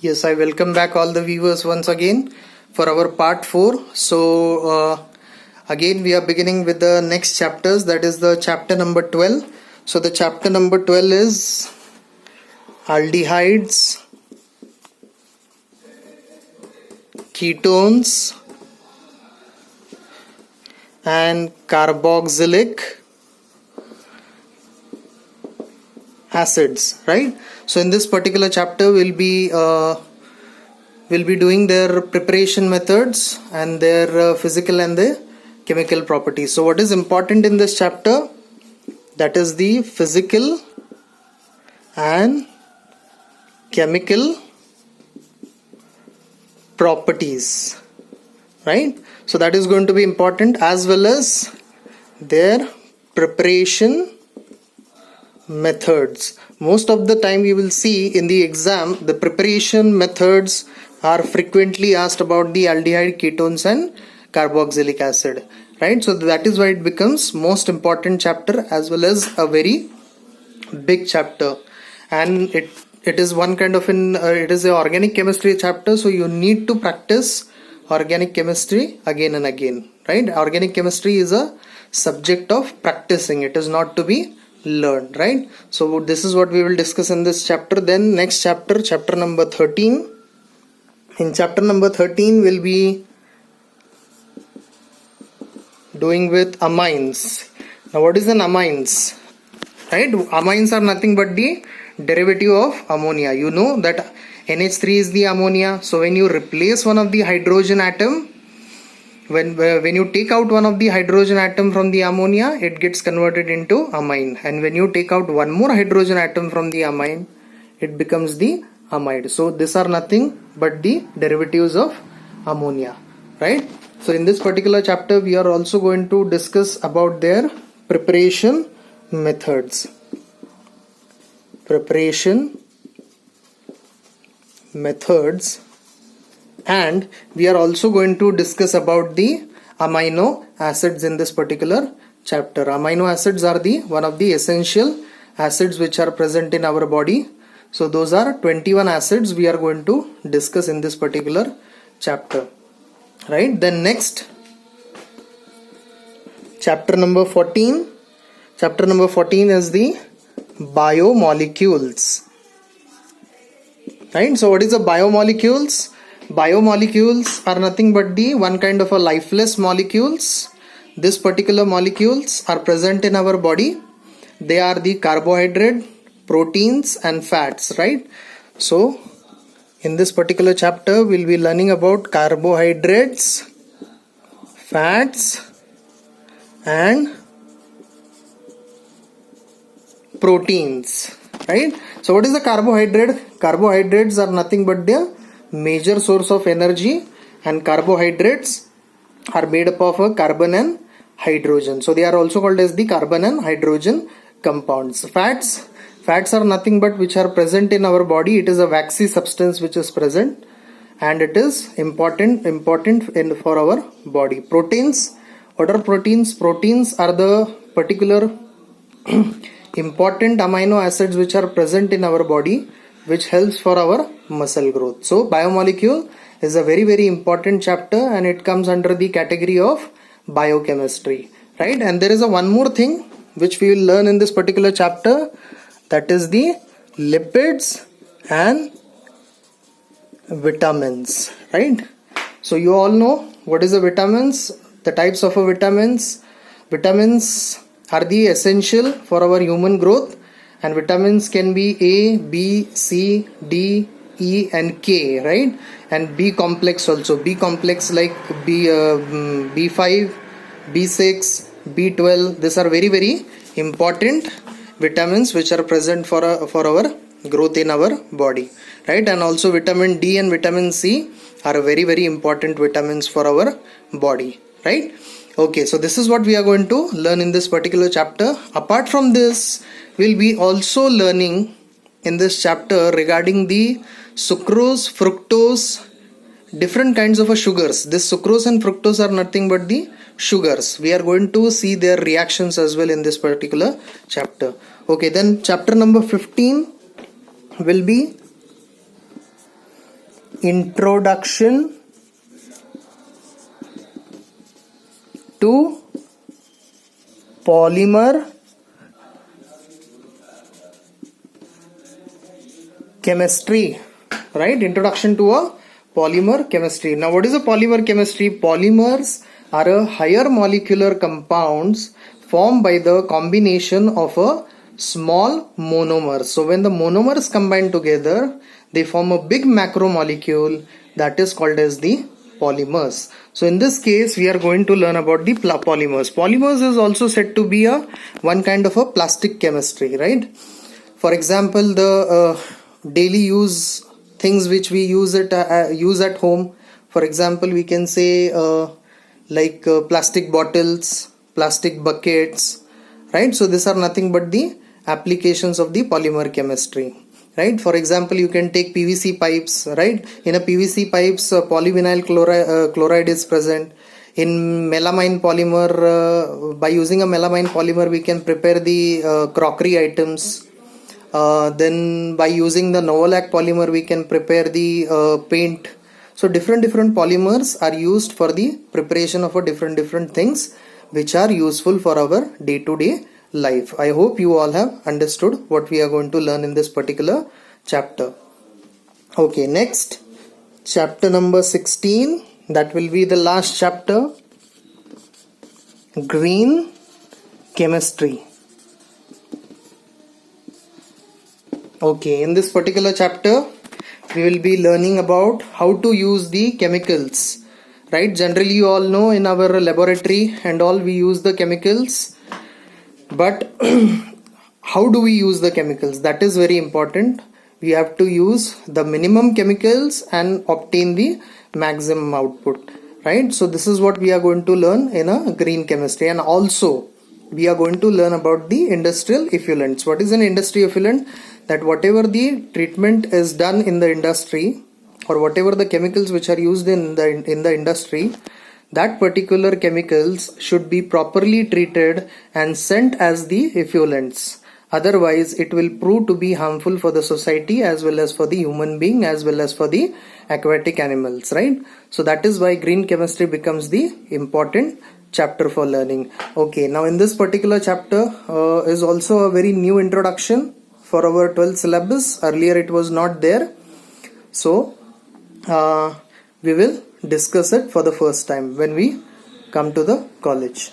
Yes, I welcome back all the viewers once again for our part 4. So, again, we are beginning with the next chapters, that is the chapter number 12. So, the chapter number 12 is aldehydes, ketones, and carboxylic acids, right? So in this particular chapter we'll be doing their preparation methods and their physical and the chemical properties. So what is important in this chapter? That is the physical and chemical properties, right? So that is going to be important, as well as their preparation methods. Most of the time you will see in the exam the preparation methods are frequently asked about the aldehyde, ketones and carboxylic acid, right? So that is why it becomes most important chapter as well as a very big chapter, and it is one kind of it is a organic chemistry chapter, so you need to practice organic chemistry again and again, right? Organic chemistry is a subject of practicing, it is not to be learned, right? So this is what we will discuss in this chapter. Then next chapter, chapter number 13. In chapter number 13 we'll be doing with amines. Now what is an amines, right? Amines are nothing but the derivative of ammonia. You know that NH3 is the ammonia, so when you replace one of the hydrogen atom, when you take out one of the hydrogen atom from the ammonia, it gets converted into amine, and when you take out one more hydrogen atom from the amine, it becomes the amide. So these are nothing but the derivatives of ammonia, right? So in this particular chapter we are also going to discuss about their preparation methods. And we are also going to discuss about the amino acids in this particular chapter. Amino acids are one of the essential acids which are present in our body. So those are 21 acids we are going to discuss in this particular chapter, right? Then next, chapter number 14. Chapter number 14 is the biomolecules, right? So what is the biomolecules? Biomolecules are nothing but the one kind of a lifeless molecules. This particular molecules are present in our body. They are the carbohydrate, proteins and fats, right? So in this particular chapter we'll be learning about carbohydrates, fats and proteins, right? So what is the carbohydrate? Carbohydrates are nothing but the major source of energy, and carbohydrates are made up of a carbon and hydrogen, so they are also called as the carbon and hydrogen compounds. Fats are nothing but which are present in our body. It is a waxy substance which is present, and it is important for our body. Proteins, what are proteins? Proteins are the particular important amino acids which are present in our body, which helps for our muscle growth. So biomolecule is a very important chapter, and it comes under the category of biochemistry, right? And there is one more thing which we will learn in this particular chapter, that is the lipids and vitamins, right? So you all know what is the vitamins, the types of vitamins. Vitamins are the essential for our human growth, and vitamins can be A, B, C, D, E and K, right? And B complex also. B complex like B5, B6, B12. These are very important vitamins which are present for our growth in our body, right? And also vitamin D and vitamin C are very important vitamins for our body, right? Okay, so this is what we are going to learn in this particular chapter. Apart from this, we'll be also learning in this chapter regarding the sucrose, fructose, different kinds of sugars. This sucrose and fructose are nothing but the sugars. We are going to see their reactions as well in this particular chapter. Okay, then chapter number 15 will be Introduction to polymer chemistry, right? Introduction to a polymer chemistry. Now, what is a polymer chemistry? Polymers are a higher molecular compounds formed by the combination of a small monomers. So when the monomers combine together, they form a big macromolecule that is called as the polymers. So in this case, we are going to learn about the polymers. Polymers is also said to be a one kind of a plastic chemistry, right? For example, the daily use things which we use at home. For example, we can say plastic bottles, plastic buckets, right? So these are nothing but the applications of the polymer chemistry, right? For example, you can take PVC pipes, right? In a PVC pipes, polyvinyl chloride is present. In melamine polymer, by using a melamine polymer, we can prepare the crockery items. Then by using the Novolac polymer, we can prepare the paint. So different polymers are used for the preparation of a different things which are useful for our day-to-day life. I hope you all have understood what we are going to learn in this particular chapter. Okay, next, chapter number 16. That will be the last chapter. Green chemistry. Okay, in this particular chapter, we will be learning about how to use the chemicals, right? Generally, you all know in our laboratory and all we use the chemicals, but how do we use the chemicals? That is very important. We have to use the minimum chemicals and obtain the maximum output, right? So this is what we are going to learn in a green chemistry, and also we are going to learn about the industrial effluents. What is an industrial effluent? That whatever the treatment is done in the industry, or whatever the chemicals which are used in the industry, that particular chemicals should be properly treated and sent as the effluents. Otherwise, it will prove to be harmful for the society as well as for the human being as well as for the aquatic animals, right? So that is why green chemistry becomes the important chapter for learning. Okay, now in this particular chapter is also a very new introduction for our 12th syllabus. Earlier it was not there. So we will discuss it for the first time when we come to the college.